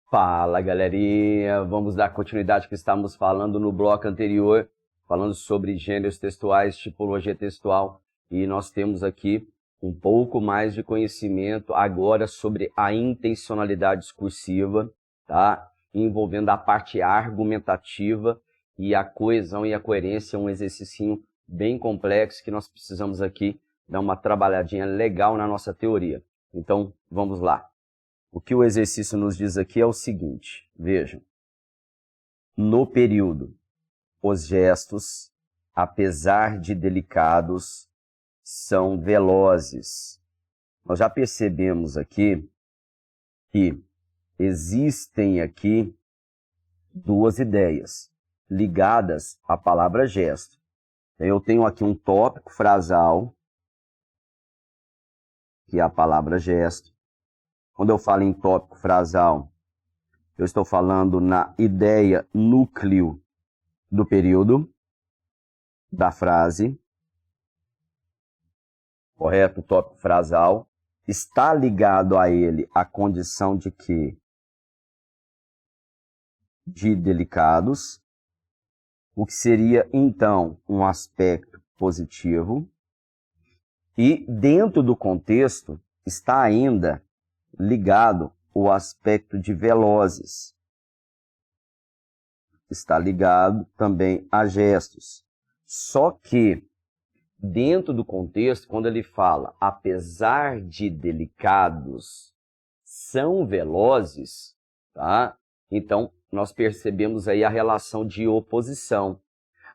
Fala, galerinha! Vamos dar continuidade ao que estávamos falando no bloco anterior, falando sobre gêneros textuais, tipologia textual, e nós temos aqui um pouco mais de conhecimento agora sobre a intencionalidade discursiva, tá? Envolvendo a parte argumentativa e a coesão e a coerência, um exercício bem complexo que nós precisamos aqui dar uma trabalhadinha legal na nossa teoria. Então, vamos lá. O que o exercício nos diz aqui é o seguinte, vejam. No período, os gestos, apesar de delicados, são velozes. Nós já percebemos aqui que existem aqui duas ideias ligadas à palavra gesto. Eu tenho aqui um tópico frasal, que é a palavra gesto. Quando eu falo em tópico frasal, eu estou falando na ideia núcleo do período da frase. Correto? O tópico frasal está ligado a ele a condição de quê? De delicados, o que seria então um aspecto positivo. E dentro do contexto está ainda ligado o aspecto de velozes. Está ligado também a gestos. Só que, dentro do contexto, quando ele fala, apesar de delicados, são velozes, tá? Então, nós percebemos aí a relação de oposição.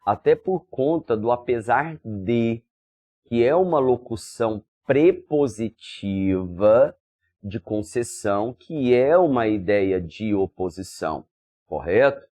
Até por conta do apesar de, que é uma locução prepositiva de concessão, que é uma ideia de oposição, correto?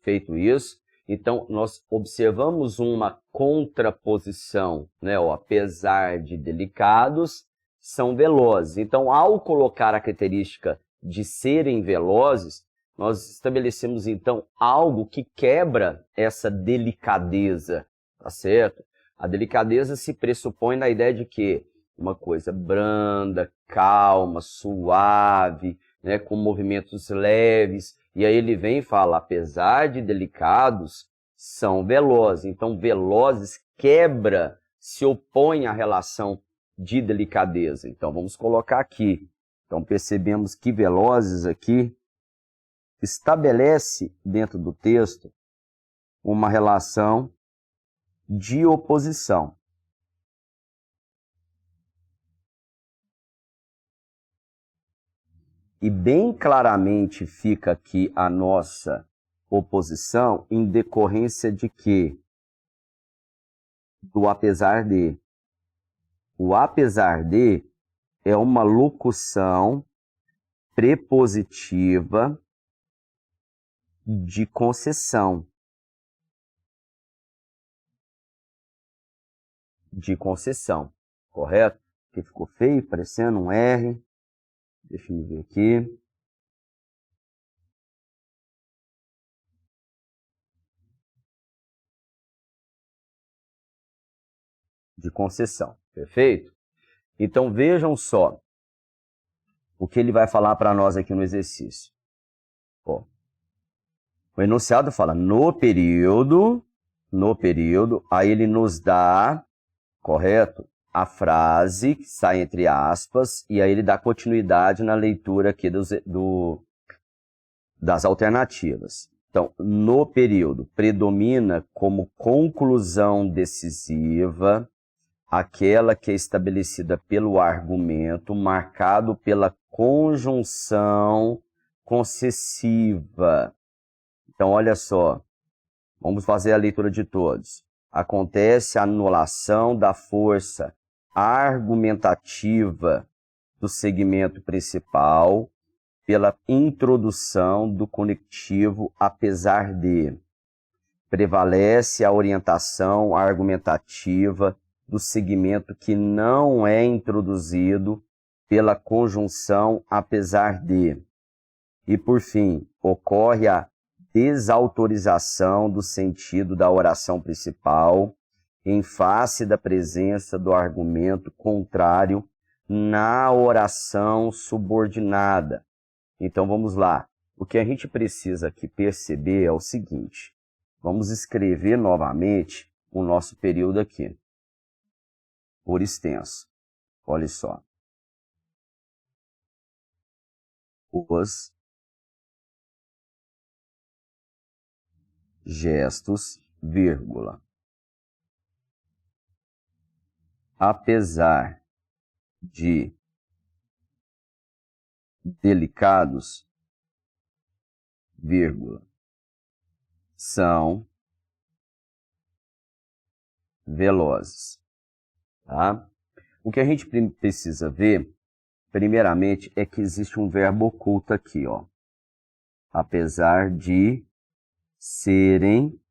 Feito isso, então nós observamos uma contraposição, né? O apesar de delicados, são velozes. Então, ao colocar a característica de serem velozes, nós estabelecemos então algo que quebra essa delicadeza, tá certo? A delicadeza se pressupõe na ideia de que uma coisa branda, calma, suave, né, com movimentos leves. E aí ele vem e fala, apesar de delicados, são velozes. Então, velozes quebra, se opõe à relação de delicadeza. Então, vamos colocar aqui. Então, percebemos que velozes aqui estabelece dentro do texto uma relação de oposição. E bem claramente fica aqui a nossa oposição em decorrência de quê? Do apesar de. O apesar de é uma locução prepositiva de concessão. De concessão, correto? Que ficou feio, parecendo um R. Deixa eu ver aqui. De concessão, perfeito? Então vejam só o que ele vai falar para nós aqui no exercício. Ó, o enunciado fala no período, aí ele nos dá, correto? A frase que sai entre aspas, e aí ele dá continuidade na leitura aqui das alternativas. Então, no período, predomina como conclusão decisiva aquela que é estabelecida pelo argumento, marcado pela conjunção concessiva. Então, olha só, vamos fazer a leitura de todos. Acontece a anulação da força argumentativa do segmento principal pela introdução do conectivo apesar de. Prevalece a orientação argumentativa do segmento que não é introduzido pela conjunção apesar de. E, por fim, ocorre a desautorização do sentido da oração principal em face da presença do argumento contrário na oração subordinada. Então, vamos lá. o que a gente precisa aqui perceber é o seguinte. Vamos escrever novamente o nosso período aqui, por extenso. Olha só. Os gestos, vírgula. Apesar de delicados, vírgula, são velozes. Tá? O que a gente precisa ver, primeiramente, é que existe um verbo oculto aqui, ó. Apesar de serem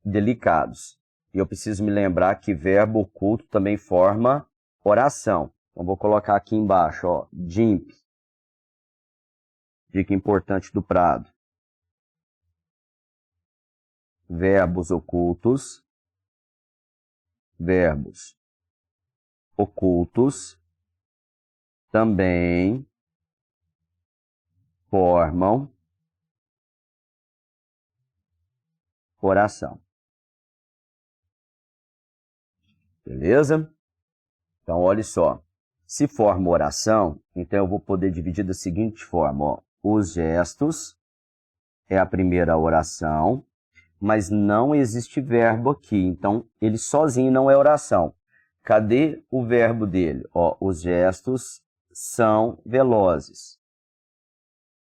delicados. E eu preciso me lembrar que verbo oculto também forma oração. Então, vou colocar aqui embaixo, ó, DIMP. Dica importante do Prado. Verbos ocultos. Verbos ocultos também formam oração. Beleza? Então, olha só. Se forma oração, então eu vou poder dividir da seguinte forma, ó. Os gestos é a primeira oração, mas não existe verbo aqui, então ele sozinho não é oração. Cadê o verbo dele? Ó, os gestos são velozes.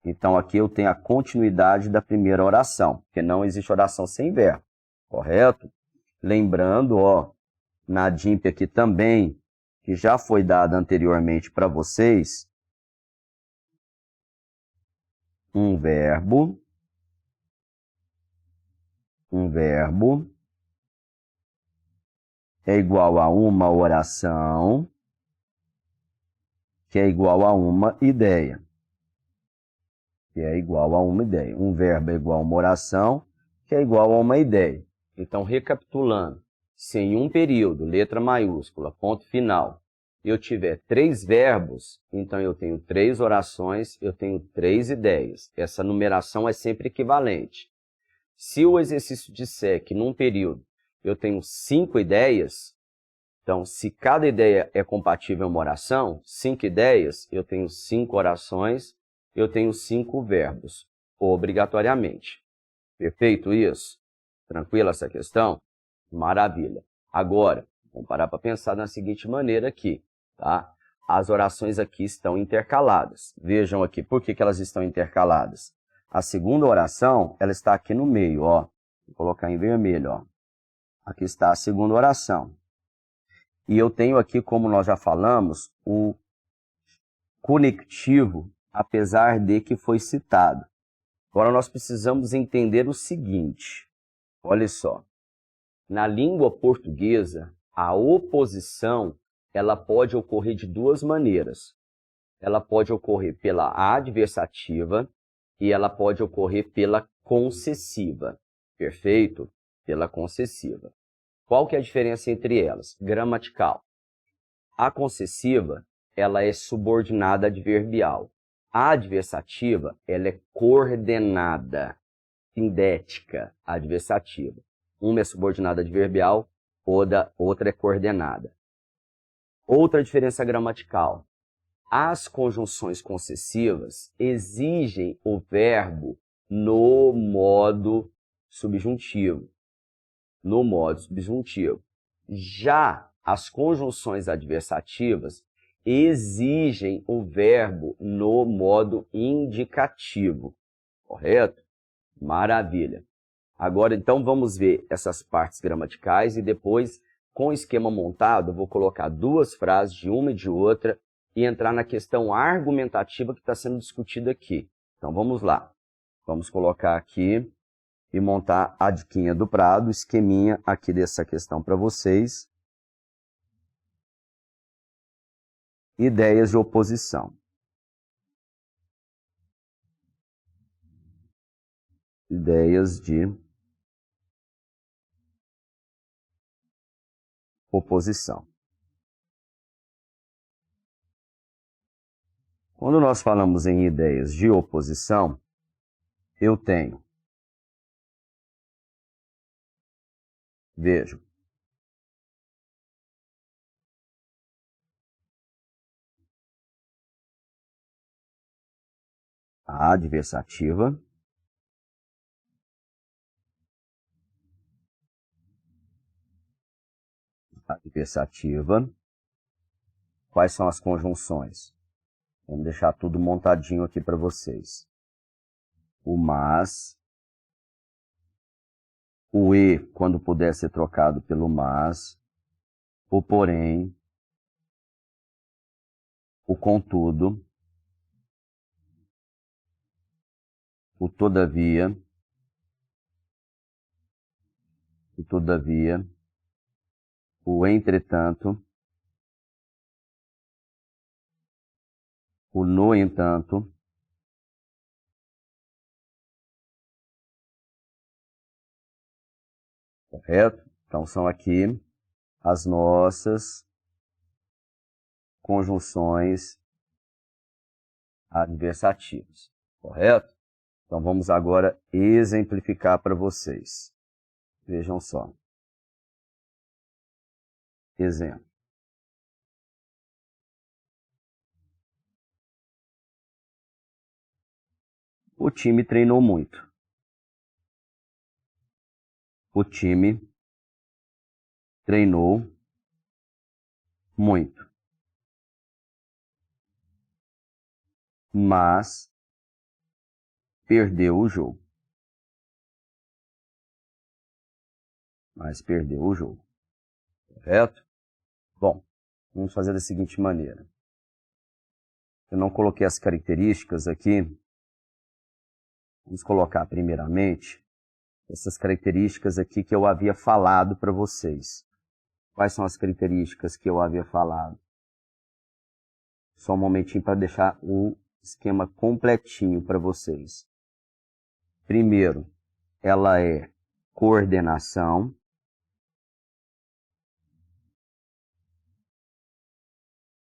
Então aqui eu tenho a continuidade da primeira oração, porque não existe oração sem verbo, correto? Lembrando, ó, na DIMP aqui também, que já foi dada anteriormente para vocês, um verbo é igual a uma oração, que é igual a uma ideia. Um verbo é igual a uma oração, que é igual a uma ideia. Então, recapitulando, se em um período, letra maiúscula, ponto final, eu tiver 3 verbos, então eu tenho 3 orações, eu tenho 3 ideias. Essa numeração é sempre equivalente. Se o exercício disser que num período eu tenho 5 ideias, então se cada ideia é compatível a uma oração, 5 ideias, eu tenho 5 orações, eu tenho 5 verbos, obrigatoriamente. Perfeito isso? Tranquila essa questão? Maravilha. Agora, vamos parar para pensar na seguinte maneira aqui, tá? As orações aqui estão intercaladas. Vejam aqui, por que elas estão intercaladas? A segunda oração, ela está aqui no meio, ó. Vou colocar em vermelho, ó. Aqui está a segunda oração. E eu tenho aqui, como nós já falamos, o conectivo, apesar de que foi citado. Agora nós precisamos entender o seguinte. Olha só. Na língua portuguesa, a oposição, ela pode ocorrer de 2 maneiras. Ela pode ocorrer pela adversativa e ela pode ocorrer pela concessiva. Perfeito? Pela concessiva. Qual que é a diferença entre elas? Gramatical. A concessiva, ela é subordinada adverbial. A adversativa, ela é coordenada, sindética, adversativa. Uma é subordinada adverbial, outra é coordenada. Outra diferença gramatical. As conjunções concessivas exigem o verbo no modo subjuntivo. Já as conjunções adversativas exigem o verbo no modo indicativo. Correto? Maravilha. Agora, então, vamos ver essas partes gramaticais e depois, com o esquema montado, vou colocar 2 frases de uma e de outra e entrar na questão argumentativa que está sendo discutida aqui. Então, vamos lá. Vamos colocar aqui e montar a diquinha do Prado, o esqueminha aqui dessa questão para vocês. Ideias de oposição. Ideias de oposição. Quando nós falamos em ideias de oposição, eu tenho. Vejam. A adversativa. Adversativa. Quais são as conjunções? Vamos deixar tudo montadinho aqui para vocês. O mas. O e, quando puder ser trocado pelo mas. O porém. O contudo. O todavia. O todavia. O entretanto. O no entanto. Correto? Então, são aqui as nossas conjunções adversativas. Correto? Então, vamos agora exemplificar para vocês. Vejam só. Exemplo. O time treinou muito. O time treinou muito. Mas perdeu o jogo. Correto? Bom, vamos fazer da seguinte maneira. Eu não coloquei as características aqui. Vamos colocar primeiramente essas características aqui que eu havia falado para vocês. Quais são as características que eu havia falado? Só um momentinho para deixar o esquema completinho para vocês. Primeiro, ela é coordenação.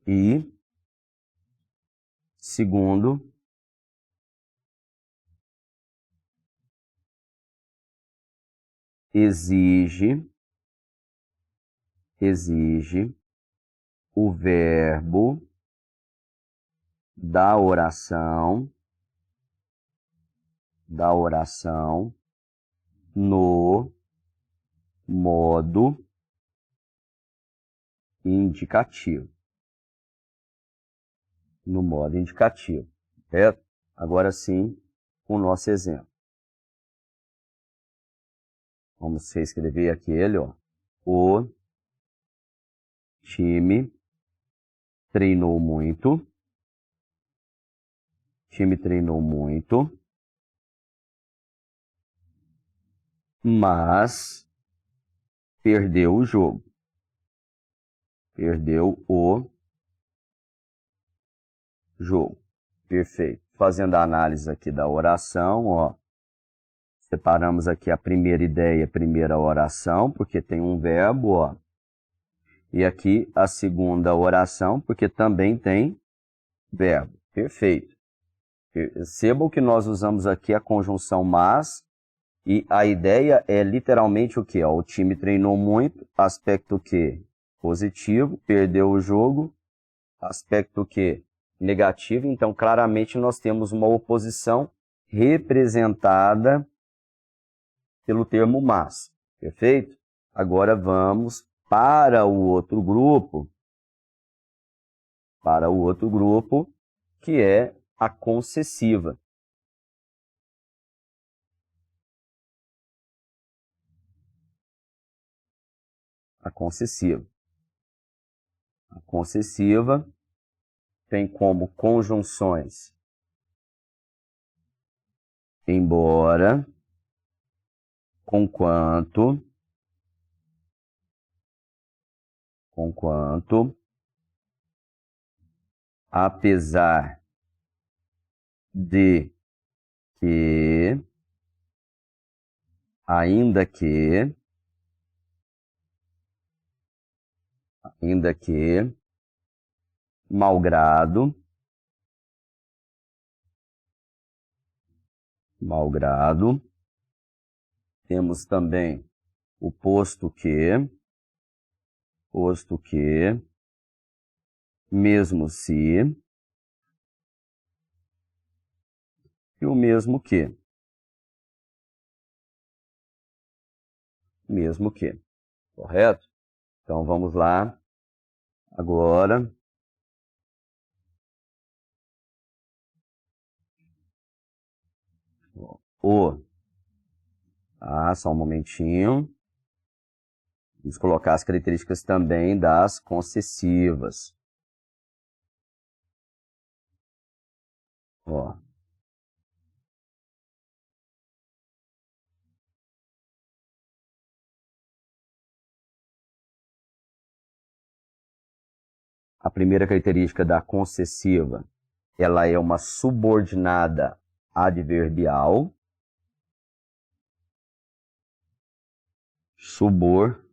E, segundo, exige o verbo da oração no modo indicativo. Certo? Agora sim, o nosso exemplo. Vamos reescrever aqui ele, ó. O time treinou muito. Mas perdeu o jogo. Perfeito. Fazendo a análise aqui da oração, ó. Separamos aqui a primeira ideia, a primeira oração, porque tem um verbo, ó. E aqui a segunda oração, porque também tem verbo. Perfeito. Percebam que nós usamos aqui a conjunção mas, e a ideia é literalmente o quê? O time treinou muito, aspecto que? Positivo, perdeu o jogo, aspecto que? Negativo. Então, claramente, nós temos uma oposição representada pelo termo mas. Perfeito? Agora vamos para o outro grupo. Que é a concessiva. A concessiva tem como conjunções embora, conquanto, apesar de que, ainda que, malgrado, malgrado. Temos também o posto que, mesmo se, e o mesmo que. Mesmo que. Correto? Então, vamos lá. Agora, só um momentinho. Vamos colocar as características também das concessivas. Ó. A primeira característica da concessiva, ela é uma subordinada adverbial. Subordinação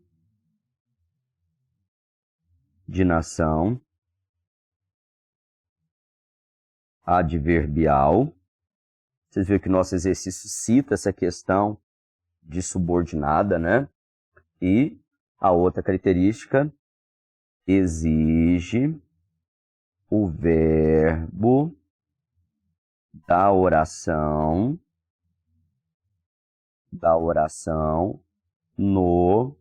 adverbial. Vocês viram que nosso exercício cita essa questão de subordinada, né? E a outra característica, exige o verbo da oração no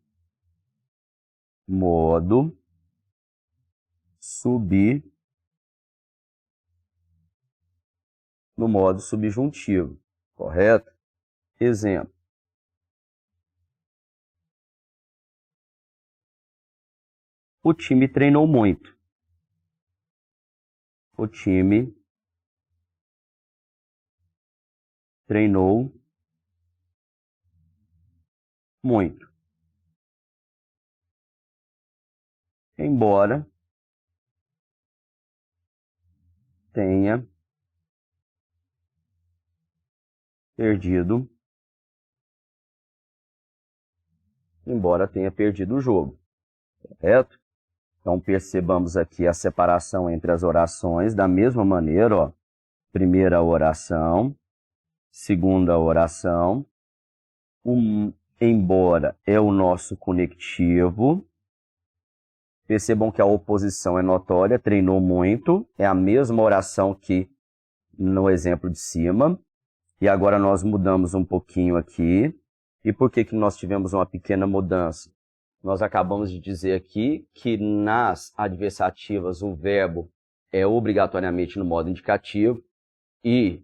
modo subjuntivo, correto? Exemplo. O time treinou muito. O time treinou muito. Embora tenha perdido o jogo, correto? Então, percebamos aqui a separação entre as orações, da mesma maneira, ó. Primeira oração, segunda oração, embora é o nosso conectivo. Percebam que a oposição é notória, treinou muito, é a mesma oração que no exemplo de cima. E agora nós mudamos um pouquinho aqui. E por que nós tivemos uma pequena mudança? Nós acabamos de dizer aqui que nas adversativas o verbo é obrigatoriamente no modo indicativo e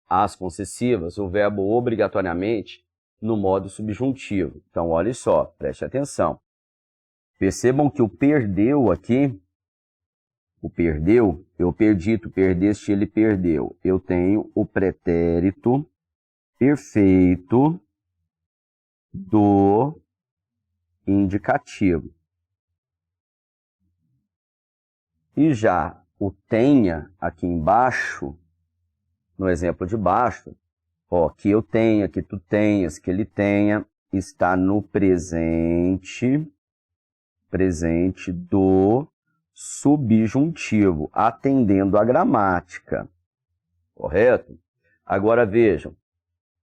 as concessivas o verbo obrigatoriamente no modo subjuntivo. Então, olha só, preste atenção. Percebam que o perdeu aqui, o perdeu, eu perdi, tu perdeste, ele perdeu. Eu tenho o pretérito perfeito do indicativo. E já o tenha aqui embaixo, no exemplo de baixo, ó, que eu tenha, que tu tenhas, que ele tenha, está no presente do subjuntivo, atendendo à gramática. Correto? Agora vejam,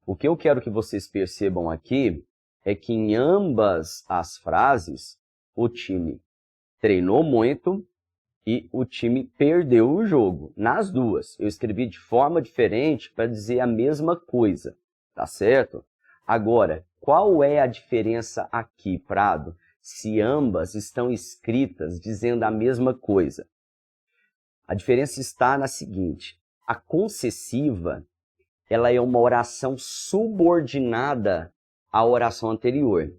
o que eu quero que vocês percebam aqui é que em ambas as frases, o time treinou muito e o time perdeu o jogo. Nas duas, eu escrevi de forma diferente para dizer a mesma coisa, tá certo? Agora, qual é a diferença aqui, Prado, se ambas estão escritas dizendo a mesma coisa? A diferença está na seguinte: a concessiva, ela é uma oração subordinada à oração anterior.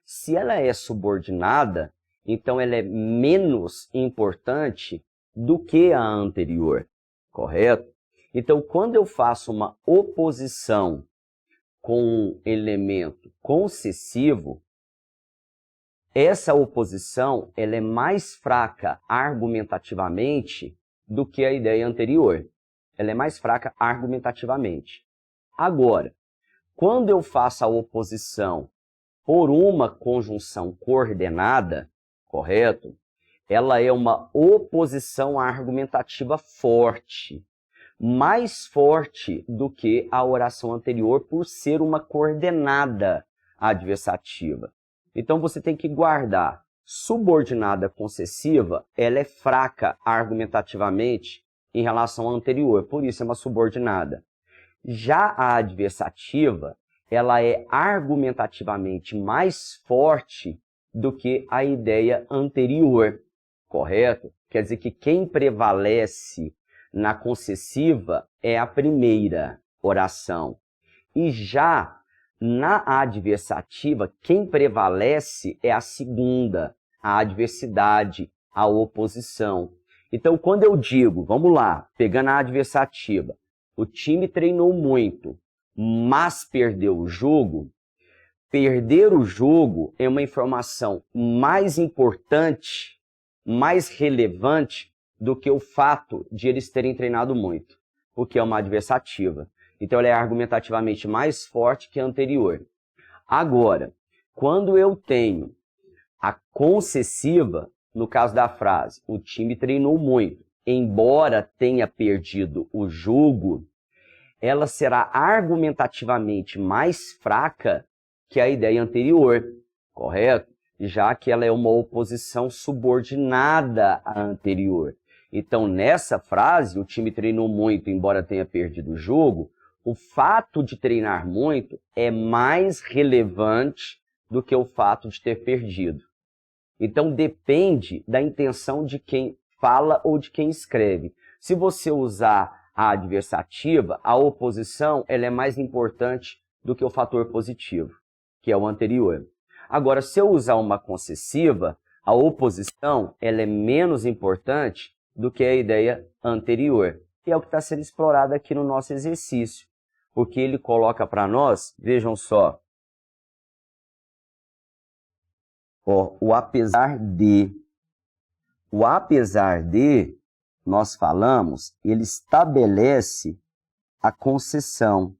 Se ela é subordinada, então ela é menos importante do que a anterior, correto? Então, quando eu faço uma oposição com um elemento concessivo, essa oposição ela é mais fraca argumentativamente do que a ideia anterior. Ela é mais fraca argumentativamente. Agora, quando eu faço a oposição por uma conjunção coordenada, correto? Ela é uma oposição argumentativa forte. mais forte do que a oração anterior por ser uma coordenada adversativa. Então você tem que guardar. Subordinada concessiva, ela é fraca argumentativamente em relação à anterior, por isso é uma subordinada. Já a adversativa, ela é argumentativamente mais forte do que a ideia anterior, correto? Quer dizer que quem prevalece na concessiva é a primeira oração. E já na adversativa, quem prevalece é a segunda, a adversidade, a oposição. Então, quando eu digo, vamos lá, pegando a adversativa, o time treinou muito, mas perdeu o jogo, perder o jogo é uma informação mais importante, mais relevante do que o fato de eles terem treinado muito, porque é uma adversativa. Então, ela é argumentativamente mais forte que a anterior. Agora, quando eu tenho a concessiva, no caso da frase, o time treinou muito, embora tenha perdido o jogo, ela será argumentativamente mais fraca que a ideia anterior, correto? Já que ela é uma oposição subordinada à anterior. Então, nessa frase, o time treinou muito, embora tenha perdido o jogo, o fato de treinar muito é mais relevante do que o fato de ter perdido. Então, depende da intenção de quem fala ou de quem escreve. Se você usar a adversativa, a oposição ela é mais importante do que o fator positivo, que é o anterior. Agora, se eu usar uma concessiva, a oposição ela é menos importante do que a ideia anterior. E é o que está sendo explorado aqui no nosso exercício. Porque ele coloca para nós, vejam só, o apesar de. O apesar de, nós falamos, ele estabelece a concessão.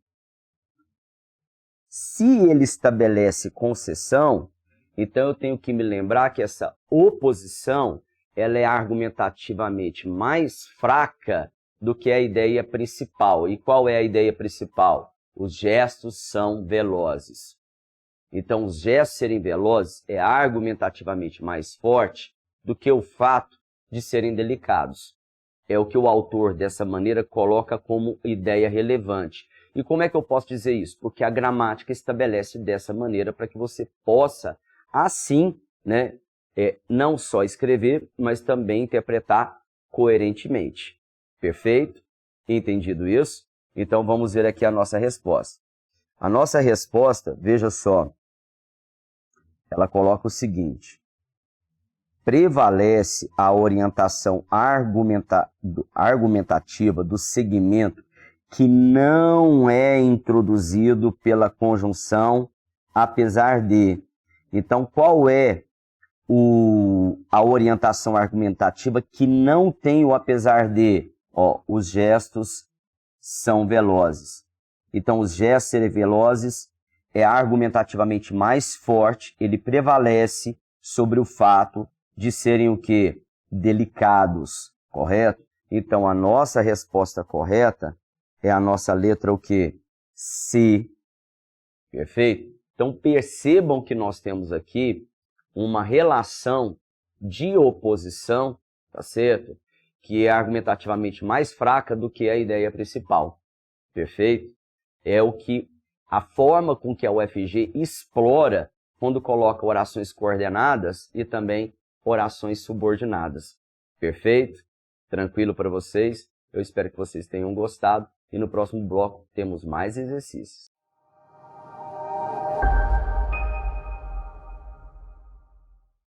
Se ele estabelece concessão, então eu tenho que me lembrar que essa oposição ela é argumentativamente mais fraca do que a ideia principal. E qual é a ideia principal? Os gestos são velozes. Então, os gestos serem velozes é argumentativamente mais forte do que o fato de serem delicados. É o que o autor, dessa maneira, coloca como ideia relevante. E como é que eu posso dizer isso? Porque a gramática estabelece dessa maneira para que você possa, assim, né, não só escrever, mas também interpretar coerentemente. Perfeito? Entendido isso? Então, vamos ver aqui a nossa resposta. A nossa resposta, veja só, ela coloca o seguinte: prevalece a orientação argumentativa do segmento que não é introduzido pela conjunção, apesar de. Então, qual é a orientação argumentativa que não tem o apesar de? Os gestos são velozes. Então, os gestos serem velozes é argumentativamente mais forte, ele prevalece sobre o fato de serem o quê? Delicados, correto? Então, a nossa resposta correta é a nossa letra o quê? C. Perfeito? Então, percebam que nós temos aqui uma relação de oposição, tá certo? Que é argumentativamente mais fraca do que a ideia principal. Perfeito? É o que a forma com que a UFG explora quando coloca orações coordenadas e também orações subordinadas. Perfeito? Tranquilo para vocês? Eu espero que vocês tenham gostado e no próximo bloco temos mais exercícios.